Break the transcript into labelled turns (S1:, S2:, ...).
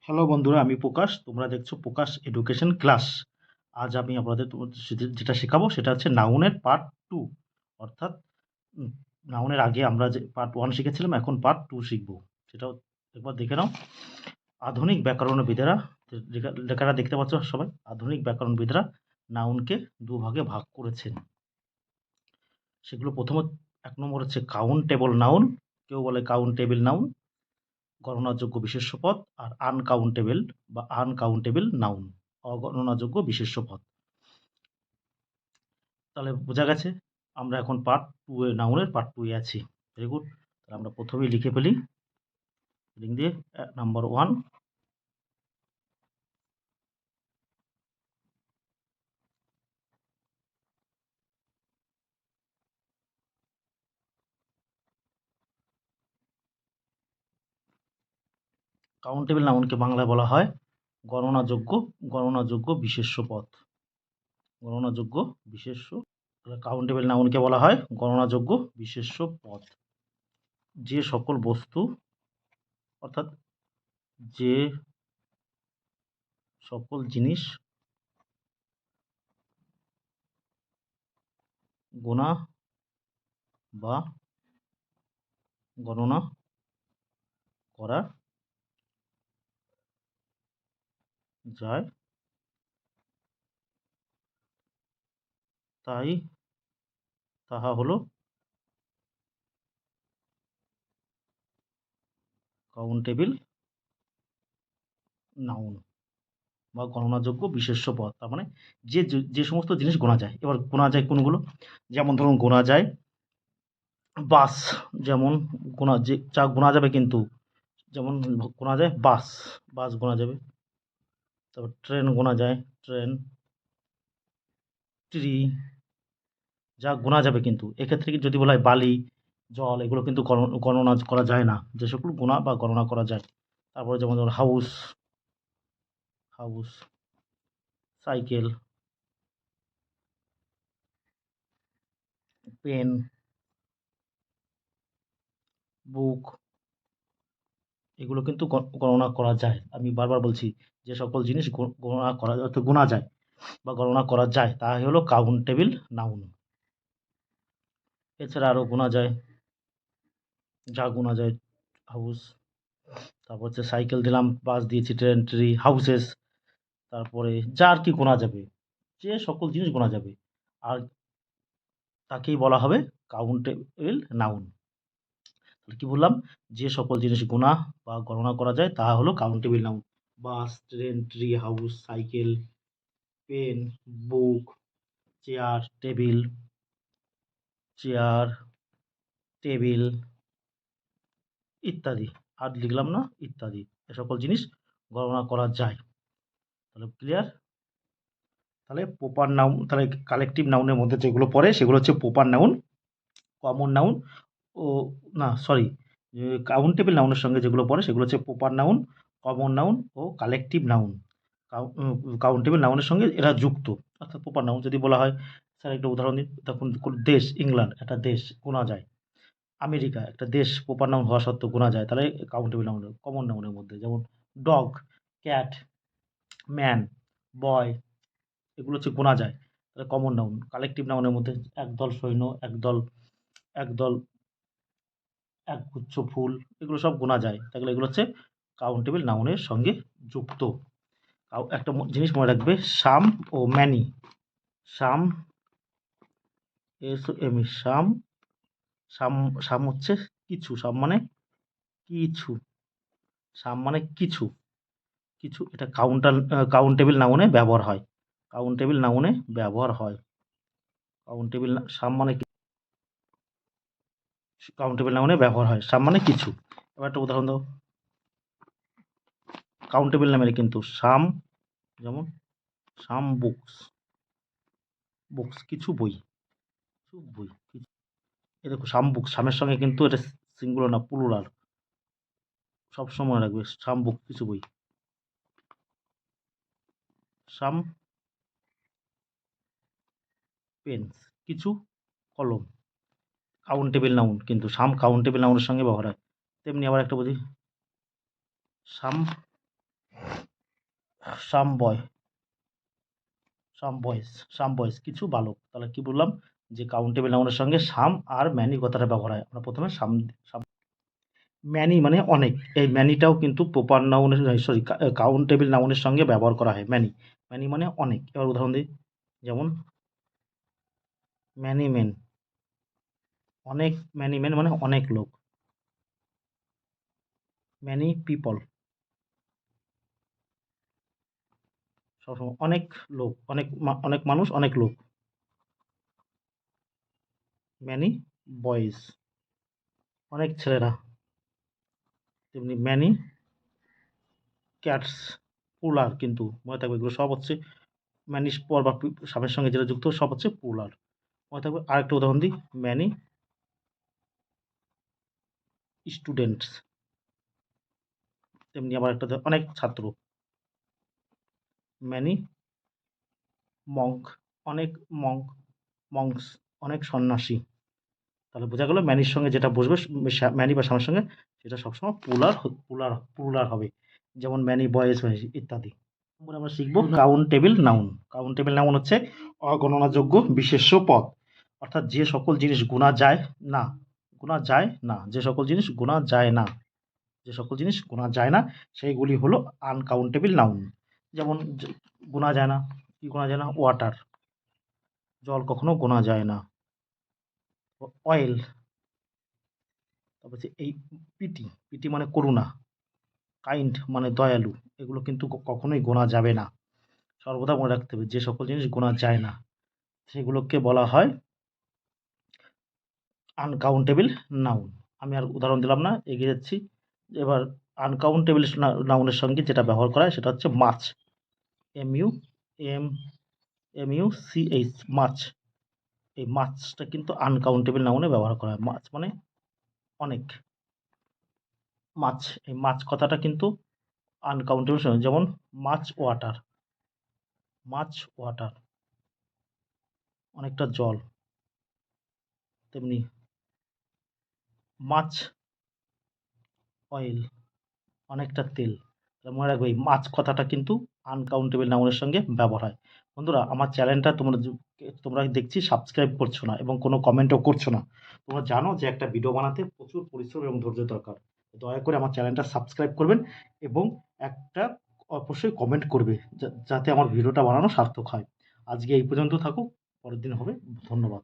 S1: Hello বন্ধুরা, আমি প্রকাশ। তোমরা দেখছো প্রকাশ এডুকেশন ক্লাস। আজ আমি আপনাদের যেটা শেখাবো সেটা হচ্ছে নাউনের পার্ট টু। অর্থাৎ নাউনের আগে আমরা যে পার্ট ওয়ান শিখেছিলাম, এখন পার্ট টু শিখবো। সেটাও একবার দেখে নাও। আধুনিক ব্যাকরণবিদেরা, লেখাটা দেখতে পাচ্ছ সবাই, আধুনিক ব্যাকরণবিদরা নাউনকে দুভাগে ভাগ করেছেন। সেগুলো প্রথমে এক নম্বর হচ্ছে কাউন্টেবল নাউন, কেউ বলে কাউন্টেবল নাউন, গণনাযোগ্য বিশেষ্য পদ, আর আনকাউন্টেবল বা আনকাউন্টেবল নাউন, অগণনাযোগ্য বিশেষ্য পদ। তাহলে বোঝা গেছে আমরা এখন পার্ট টু এ, নাউনের পার্ট টু এ আছি। Very good. তাহলে আমরা প্রথমেই লিখে ফেলি লিং দিয়ে নাম্বার ওয়ান, কাউন্টেবল নাউনকে বাংলায় বলা হয় গণনাযোগ্য গণনাযোগ্য বিশেষ্য পদ। গণনাযোগ্য বিশেষ্য, কাউন্টেবল নাউনকে বলা হয় গণনাযোগ্য বিশেষ্য পদ। যে সকল বস্তু, অর্থাৎ যে সকল জিনিস গোনা বা গণনা করা যায় তাহা হলো কাউন্টেবল নাউন বা গণনাযোগ্য বিশেষ্য পদ। তার মানে যে যে সমস্ত জিনিস গোনা যায়। এবার গোনা যায় কোনগুলো? যেমন ধরুন গোনা যায় বাস, যেমন যা গোনা যাবে কিন্তু, যেমন গোনা যায় বাস, বাস গোনা যাবে। তারপর ট্রেন গোনা যায়, ট্রেন, ট্রি, যা গোনা যাবে কিন্তু। এক্ষেত্রে যদি বলা হয় বালি, জল, এগুলো কিন্তু গণনা করা যায় না, যে সকল গোনা বা গণনা করা যায়। তারপরে যেমন ধরুন হাউস, হাউস, সাইকেল, পেন, বুক, এগুলো কিন্তু গণনা করা যায়। আমি বারবার বলছি, যে সকল জিনিস গণনা করা, অর্থাৎ গোনা যায় বা গণনা করা যায়, তাই হলো কাউন্টেবল নাউন। এছাড়া আরও গোনা যায়, যা গোনা যায়, হাউস, তারপর হচ্ছে সাইকেল দিলাম, বাস দিয়েছি, ট্রেন, ট্রি, হাউসেস, তারপরে যা আর কি গোনা যাবে, যে সকল জিনিস গোনা যাবে, আর তাকেই বলা হবে কাউন্টেবল নাউন। তাহলে কি বললাম? যে সকল জিনিস গোনা বা গণনা করা যায় তাহা হলো countable noun. Bus, train, tree, house, cycle, pen, book, chair, table, chair, table ইত্যাদি। আর লিখলাম না, ইত্যাদি। এ সকল জিনিস গণনা করা যায়। তাহলে ক্লিয়ার? তাহলে প্রপার নাউন, তাহলে কালেকটিভ নাউনের মধ্যে যেগুলো পড়ে সেগুলো হচ্ছে প্রপার নাউন, কমন নাউন, ও না সরি, কাউন্টেবল নাউনের সঙ্গে যেগুলো পড়ে সেগুলো হচ্ছে প্রপার নাউন, কমন নাউন ও কালেকটিভ নাউন। কাউন্টেবল নাউনের সঙ্গে এরা যুক্ত। অর্থাৎ প্রপার নাউন যদি বলা হয়, স্যার একটা উদাহরণ দিন, তখন দেশ, ইংল্যান্ড একটা দেশ গোনা যায়, আমেরিকা একটা দেশ প্রপার নাউন হওয়া সত্ত্বেও গোনা যায়, তাহলে কাউন্টেবল নাউন। কমন নাউনের মধ্যে যেমন ডগ, ক্যাট, ম্যান, বয়, এগুলো হচ্ছে গোনা যায়, তাহলে কমন নাউন। কালেকটিভ নাউনের মধ্যে একদল সৈন্য, একদল, একদল, একগুচ্ছ ফুল, এগুলো সব গোনা যায়, তাহলে এগুলো হচ্ছে কাউন্টেবল নাউনের সঙ্গে যুক্ত। একটা জিনিস মনে রাখবে, সাম ও ম্যানি। সাম, এম ই, সাম, সাম, সাম হচ্ছে কিছু, সাম মানে কিছু, সাম মানে কিছু, কিছু, এটা কাউন্টেবল নাউনে ব্যবহার হয়, কাউন্টেবল নাউনে ব্যবহার হয়। কাউন্টেবল সাম মানে কাউন্টেবল নাউনে ব্যবহার হয়, সাম মানে কিছু। এবার একটা উদাহরণ দাও। কাউন্টেবল নামের কিন্তু সাম, যেমন সাম বুকস, বুকস কিছু বই, কিছু বই, এই দেখো সাম বুকস, সামের সঙ্গে কিন্তু এটা সিঙ্গুলার না, প্লুরাল, সবসময় রাখবে। সাম বুক কিছু বই, সাম পেন্স কিছু কলম, কাউন্টেবল নাউন কিন্তু, সাম কাউন্টেবল নাউনের সঙ্গে ব্যবহার হয়। তেমনি আবার একটা বুঝি, সাম সাম বয়, সাম বয়েজ, সাম বয়েজ কিছু বালক। তাহলে কি বললাম যে কাউন্টেবল নাউনের সঙ্গে সাম আর ম্যানি কথাটা ব্যবহার হয়। আমরা প্রথমে সাম সাম ম্যানি মানে অনেক। এই ম্যানিটাও কিন্তু প্রপার নাউনের সরি কাউন্টেবল নাউনের সঙ্গে ব্যবহার করা হয় ম্যানি। ম্যানি মানে অনেক। এবার উদাহরণ দিই, যেমন ম্যানি মেন, অনেক ম্যানি মেন মানে অনেক লোক। ম্যানি পিপল, সবসময় অনেক লোক, অনেক মানুষ, অনেক লোক। ম্যানি বয়েজ, অনেক ছেলেরা। তেমনি ম্যানি ক্যাটস, প্লুরাল কিন্তু মনে থাকবে এগুলো সব হচ্ছে ম্যানির পর বা সামের সঙ্গে যেটা যুক্ত সব হচ্ছে প্লুরাল। মনে থাকবে। আরেকটা উদাহরণ দিই, ম্যানি স্টুডেন্টস, তেমনি আবার একটা অনেক ছাত্র। ম্যানি মঙ্ক, অনেক মঙ্ক, মঙ্কস অনেক সন্ন্যাসী। তাহলে বোঝা গেল ম্যানির সঙ্গে যেটা বসবে ম্যানি বা সামের সঙ্গে সেটা সবসময় প্লুরাল হবে। যেমন ম্যানি বয়েজ হয়েছে ইত্যাদি। এরপরে আমরা শিখব কাউন্টেবল নাউন। কাউন্টেবল নাউন হচ্ছে অগণনাযোগ্য বিশেষ্য পদ, অর্থাৎ যে সকল জিনিস গোনা যায় না, গোনা যায় না, যে সকল জিনিস গোনা যায় না, যে সকল জিনিস গোনা যায় না সেইগুলি হলো আনকাউন্টেবল নাউন। যেমন গোনা যায় না, কি গোনা যায় না? ওয়াটার, জল কখনো গোনা যায় না। অয়েল, তারপর হচ্ছে এই পিটি, পিটি মানে করুণা, কাইন্ড মানে দয়ালু, এগুলো কিন্তু কখনোই গোনা যাবে না। সর্বদা মনে রাখতে হবে যে সকল জিনিস গোনা যায় না সেগুলোকে বলা হয় আনকাউন্টেবল নাউন। আমি আর উদাহরণ দিলাম না, এগিয়ে যাচ্ছি। এবার আনকাউন্টেবল নাউনের সঙ্গে যেটা ব্যবহার করা হয় সেটা হচ্ছে মাছ, M M U C H, মাছ। এই মাছটা কিন্তু আনকাউন্টেবল নাউনে ব্যবহার করা হয়। মাছ মানে অনেক। মাছ, এই মাছ কথাটা কিন্তু আনকাউন্টেবল, যেমন মাছ ওয়াটার, মাছ ওয়াটার অনেকটা জল। তেমনি মাছ অয়েল, অনেকটা তেল। মনে রাখবে এই মাছ কথাটা কিন্তু আনকাউন্টেবল নাউনের সঙ্গে ব্যবহার হয়। বন্ধুরা, আমার চ্যানেলটা তোমরা দেখছি সাবস্ক্রাইব করছো না এবং কোনো কমেন্টও করছো না। তোমরা জানো যে একটা ভিডিও বানাতে প্রচুর পরিশ্রম এবং ধৈর্য দরকার। দয়া করে আমার চ্যানেলটা সাবস্ক্রাইব করবেন এবং একটা অবশ্যই কমেন্ট করবে, যাতে আমার ভিডিওটা বানানো সার্থক হয়। আজকে এই পর্যন্ত থাকুক, পরের দিন হবে। ধন্যবাদ।